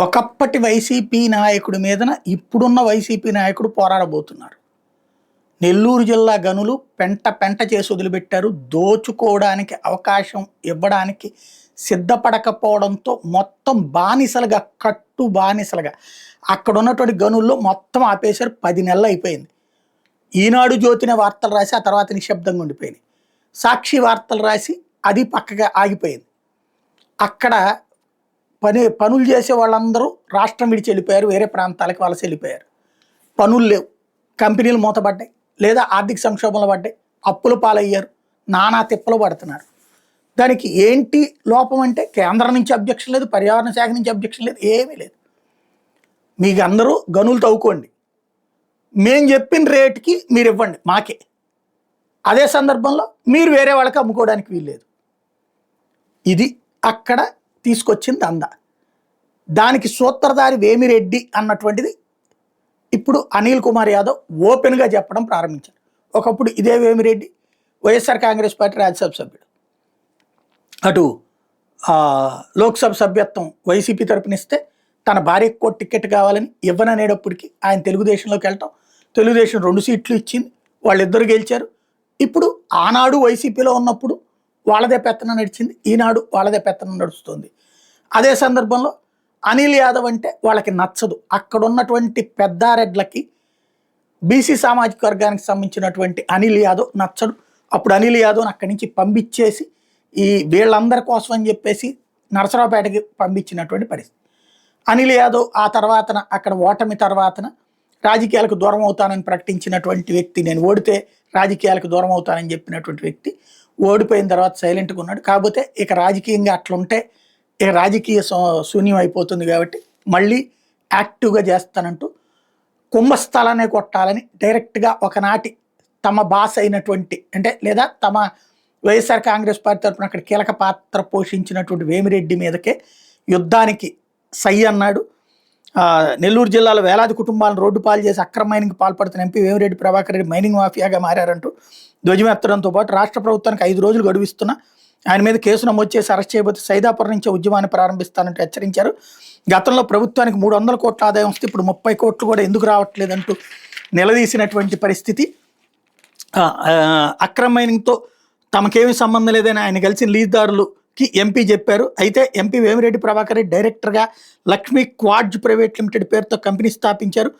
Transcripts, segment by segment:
ఒకప్పటి వైసీపీ నాయకుడి మీదన ఇప్పుడున్న వైసీపీ నాయకుడు పోరాడబోతున్నారు. నెల్లూరు జిల్లా గనులు పెంట పెంట చేసి వదిలిపెట్టారు. దోచుకోవడానికి అవకాశం ఇవ్వడానికి సిద్ధపడకపోవడంతో మొత్తం బానిసలుగా బానిసలుగా అక్కడ ఉన్నటువంటి గనుల్లో మొత్తం ఆపేశారు. 10 నెలలు అయిపోయింది. ఈనాడు జ్యోతిని వార్తలు రాసి ఆ తర్వాత నిశ్శబ్దంగా ఉండిపోయింది. సాక్షి వార్తలు రాసి అది పక్కగా ఆగిపోయింది. అక్కడ పనులు చేసే వాళ్ళందరూ రాష్ట్రం విడిచి వెళ్ళిపోయారు. వేరే ప్రాంతాలకు వలస వెళ్ళిపోయారు. పనులు లేవు, కంపెనీలు మూతపడ్డాయి, లేదా ఆర్థిక సంక్షోభంలో పడ్డాయి, అప్పుల పాలయ్యారు, నానా తిప్పలు పడుతున్నారు. దానికి ఏంటి లోపం అంటే కేంద్రం నుంచి అబ్జెక్షన్ లేదు, పర్యావరణ శాఖ నుంచి అబ్జెక్షన్ లేదు, ఏమీ లేదు. మీకు అందరూ గనులు తవ్వుకోండి, మేము చెప్పిన రేటుకి మీరు ఇవ్వండి మాకే. అదే సందర్భంలో మీరు వేరే వాళ్ళకి అమ్ముకోవడానికి వీల్లేదు. ఇది అక్కడ తీసుకొచ్చింది అంద. దానికి సూత్రధారి వేమిరెడ్డి అన్నటువంటిది ఇప్పుడు అనిల్ కుమార్ యాదవ్ ఓపెన్గా చెప్పడం ప్రారంభించారు. ఒకప్పుడు ఇదే వేమిరెడ్డి వైఎస్ఆర్ కాంగ్రెస్ పార్టీ రాజ్యసభ సభ్యుడు, అటు లోక్సభ సభ్యత్వం వైసీపీ తరపునిస్తే తన భార్యకు కూడా టికెట్ కావాలని ఇవ్వననేటప్పటికీ ఆయన తెలుగుదేశంలోకి వెళ్ళటం, తెలుగుదేశం 2 సీట్లు ఇచ్చింది, వాళ్ళిద్దరు గెలిచారు. ఇప్పుడు ఆనాడు వైసీపీలో ఉన్నప్పుడు వాళ్ళదే పెత్తనం నడిచింది, ఈనాడు వాళ్ళదే పెత్తనం నడుస్తుంది. అదే సందర్భంలో అనిల్ యాదవ్ అంటే వాళ్ళకి నచ్చదు. అక్కడ ఉన్నటువంటి పెద్దారెడ్లకి బీసీ సామాజిక వర్గానికి సంబంధించినటువంటి అనిల్ యాదవ్ నచ్చడు. అప్పుడు అనిల్ యాదవ్ని అక్కడి నుంచి పంపించేసి ఈ వీళ్ళందరి కోసం అని చెప్పేసి నరసరావుపేటకి పంపించినటువంటి పరిస్థితి. అనిల్ యాదవ్ ఆ తర్వాతన అక్కడ ఓటమి తర్వాతన రాజకీయాలకు దూరం అవుతానని ప్రకటించినటువంటి వ్యక్తి, నేను ఓడితే రాజకీయాలకు దూరం అవుతానని చెప్పినటువంటి వ్యక్తి ఓడిపోయిన తర్వాత సైలెంట్గా ఉన్నాడు. కాకపోతే ఇక రాజకీయంగా అట్లుంటే ఇక రాజకీయ శూన్యం అయిపోతుంది కాబట్టి మళ్ళీ యాక్టివ్గా చేస్తానంటూ కుంభస్థలాన్ని కొట్టాలని డైరెక్ట్గా ఒకనాటి తమ బాస్ అయినటువంటి అంటే లేదా తమ వైఎస్ఆర్ కాంగ్రెస్ పార్టీ తరఫున అక్కడ కీలక పాత్ర పోషించినటువంటి వేమిరెడ్డి మీదకే యుద్ధానికి సై అన్నాడు. నెల్లూరు జిల్లాలో వేలాది కుటుంబాలను రోడ్డు పాలు చేసి అక్రమ మైనింగ్ పాల్పడుతున్న ఎంపీ వేమిరెడ్డి ప్రభాకర్ రెడ్డి మైనింగ్ మాఫియాగా మారారంటూ ధ్వజమెత్తడంతో పాటు రాష్ట్ర ప్రభుత్వానికి 5 రోజులు గడువిస్తున్నా ఆయన మీద కేసు నమోదు చేసి అరెస్ట్ చేయబోతే సైదాపురం నుంచి ఉద్యమాన్ని ప్రారంభిస్తానంటూ హెచ్చరించారు. గతంలో ప్రభుత్వానికి 300 కోట్ల ఆదాయం వస్తే ఇప్పుడు 30 కోట్లు కూడా ఎందుకు రావట్లేదంటూ నిలదీసినటువంటి పరిస్థితి. అక్రమ మైనింగ్తో తమకేమీ సంబంధం లేదని ఆయన కలిసిన లీజ్దారులకి ఎంపీ చెప్పారు. అయితే ఎంపీ వేమిరెడ్డి ప్రభాకర్ రెడ్డి డైరెక్టర్గా లక్ష్మీ క్వాడ్జ్ ప్రైవేట్ లిమిటెడ్ పేరుతో కంపెనీ స్థాపించారు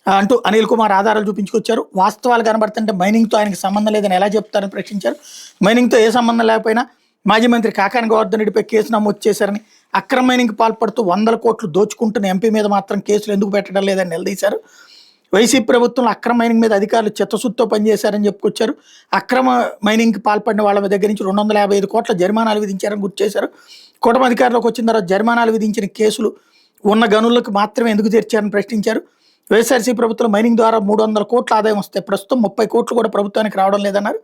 అంటూ అనిల్ కుమార్ ఆధారాలు చూపించుకొచ్చారు. వాస్తవాలు కనబడుతుంటే మైనింగ్తో ఆయనకు సంబంధం లేదని ఎలా చెప్తారని ప్రశ్నించారు. మైనింగ్తో ఏ సంబంధం లేకపోయినా మాజీ మంత్రి కాకాని గోవర్ధన్ రెడ్డిపై కేసు నమోదు చేశారని, అక్రమ మైనింగ్ పాల్పడుతూ 100 కోట్లు దోచుకుంటున్న ఎంపీ మీద మాత్రం కేసులు ఎందుకు పెట్టడం లేదని నిలదీశారు. వైసీపీ ప్రభుత్వంలో అక్రమ మైనింగ్ మీద అధికారులు చిత్తశుద్ధితో పనిచేశారని చెప్పుకొచ్చారు. అక్రమ మైనింగ్కి పాల్పడిన వాళ్ళ దగ్గర నుంచి 255 కోట్ల జరిమానాలు విధించారని గుర్తు చేశారు. కూటమి అధికారులకు వచ్చిన తర్వాత జరిమానాలు విధించిన కేసులు ఉన్న గనులకు మాత్రమే ఎందుకు తెరిచారని ప్రశ్నించారు. వైఎస్ఆర్సీ ప్రభుత్వం మైనింగ్ ద్వారా 300 కోట్ల ఆదాయం వస్తే ప్రస్తుతం 30 కోట్లు కూడా ప్రభుత్వానికి రావడం లేదన్నారు.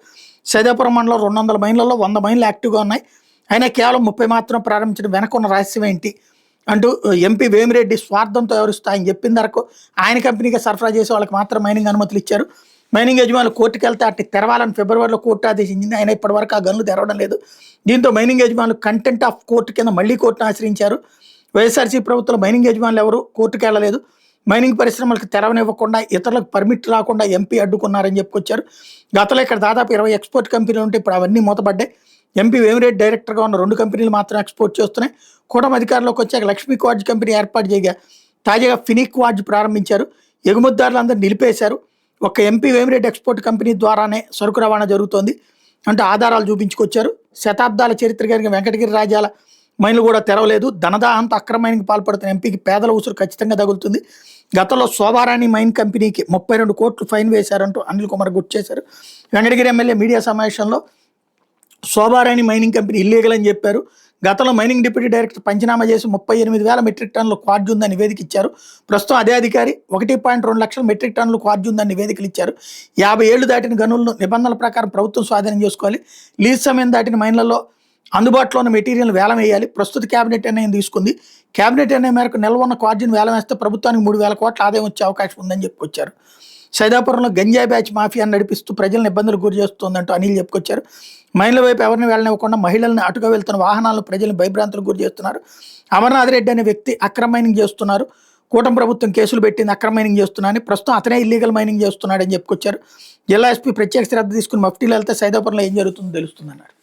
సైదాపురం మండలం 200 మైన్లలో 100 మైన్లు యాక్టివ్గా ఉన్నాయి, అయినా కేవలం 30 మాత్రం ప్రారంభించడం వెనకున్న రహస్యం ఏంటి అంటూ ఎంపీ వేమిరెడ్డి స్వార్థంతో వ్యవహరిస్తూ ఆయన చెప్పిన ధరకు ఆయన కంపెనీకి సరఫరా చేసే వాళ్ళకి మాత్రం మైనింగ్ అనుమతులు ఇచ్చారు. మైనింగ్ యజమానులు కోర్టుకు వెళ్తే అట్టి తెరవాలని ఫిబ్రవరిలో కోర్టు ఆదేశించింది, అయినా ఇప్పటివరకు ఆ గనులు తెరవడం లేదు. దీంతో మైనింగ్ యజమానులు కంటెంట్ ఆఫ్ కోర్టు కింద మళ్లీ కోర్టును ఆశ్రయించారు. వైఎస్ఆర్సీ ప్రభుత్వంలో మైనింగ్ యజమానులు ఎవరు కోర్టుకు వెళ్ళలేదు. మైనింగ్ పరిశ్రమలకు తెరవనివ్వకుండా ఇతరులకు పర్మిట్ రాకుండా ఎంపీ అడ్డుకున్నారని చెప్పుకొచ్చారు. గతంలో ఇక్కడ దాదాపు 20 ఎక్స్పోర్ట్ కంపెనీలు ఉంటే ఇప్పుడు అవన్నీ మూతపడ్డాయి. ఎంపీ వేమిరెడ్డి డైరెక్టర్గా ఉన్న 2 కంపెనీలు మాత్రం ఎక్స్పోర్ట్ చేస్తున్నాయి. కూటమి అధికారంలోకి వచ్చాక లక్ష్మీ క్వాడ్జ్ కంపెనీ ఏర్పాటు చేయగా తాజాగా ఫినిక్ క్వాడ్జ్ ప్రారంభించారు. ఎగుమతిదారులందరూ నిలిపేశారు. ఒక ఎంపీ వేమిరెడ్డి ఎక్స్పోర్ట్ కంపెనీ ద్వారానే సరుకు రవాణా జరుగుతోంది అంటూ ఆధారాలు చూపించుకొచ్చారు. శతాబ్దాల చరిత్ర కలిగిన వెంకటగిరి రాజ్యాల మైన్లు కూడా తెరవలేదు. ధనదాహంతో అక్రమ మైనింగ్ పాల్పడుతున్న ఎంపీకి పేదల ఉసురు ఖచ్చితంగా తగులుతుంది. గతంలో శోభారాణి మైన్ కంపెనీకి 32 కోట్లు ఫైన్ వేశారంటూ అనిల్ కుమార్ గుర్తు చేశారు. వెంకటగిరి ఎమ్మెల్యే మీడియా సమావేశంలో శోభారాణి మైనింగ్ కంపెనీ ఇల్లీగల్ అని చెప్పారు. గతంలో మైనింగ్ డిప్యూటీ డైరెక్టర్ పంచనామా చేసి 38,000 మెట్రిక్ టన్నులు క్వాడ్జ్ ఉందని నివేదిక ఇచ్చారు. ప్రస్తుతం అదే అధికారి 1.2 లక్షల మెట్రిక్ టన్నులు క్వాడ్జ్ ఉందని నివేదికలు ఇచ్చారు. 50 ఏళ్లు దాటిన గనులను నిబంధనల ప్రకారం ప్రభుత్వం స్వాధీనం చేసుకోవాలి. లీజ్ సమయం దాటిన మైన్లలో అందుబాటులో ఉన్న మెటీరియల్ వేలం వేయాలి. ప్రస్తుత కేబినెట్ నిర్ణయం తీసుకుంది. కేబినెట్ నిర్ణయం మేరకు నిల్వ ఉన్న క్వాడ్జిని వేలం వేస్తే ప్రభుత్వానికి 3,000 కోట్ల ఆదాయం వచ్చే అవకాశం ఉందని చెప్పుకొచ్చారు. సైదాపురంలో గంజాయి బ్యాచ్ మాఫియాను నడిపిస్తూ ప్రజలను ఇబ్బందులకు గురి చేస్తోందంటూ అనిల్ చెప్పుకొచ్చారు. మహిళల వైపు ఎవరిని వెళ్ళనివ్వకుండా మహిళల్ని అటుగా వెళ్తున్న వాహనాలను ప్రజలను భయభ్రాంతులకు గురి చేస్తున్నారు. అమర్నాథ్ రెడ్డి అనే వ్యక్తి అక్రమ మైనింగ్ చేస్తున్నారు. కూటమి ప్రభుత్వం కేసులు పెట్టింది అక్రమ మైనింగ్ చేస్తున్నారని, ప్రస్తుతం అతనే ఇల్లీగల్ మైనింగ్ చేస్తున్నాడని చెప్పుకొచ్చారు. జిల్లా ఎస్పీ ప్రత్యేక శ్రద్ధ తీసుకుని మఫ్టీలు వెళ్తే సైదాపురంలో ఏం జరుగుతుందో తెలుస్తుందన్నారు.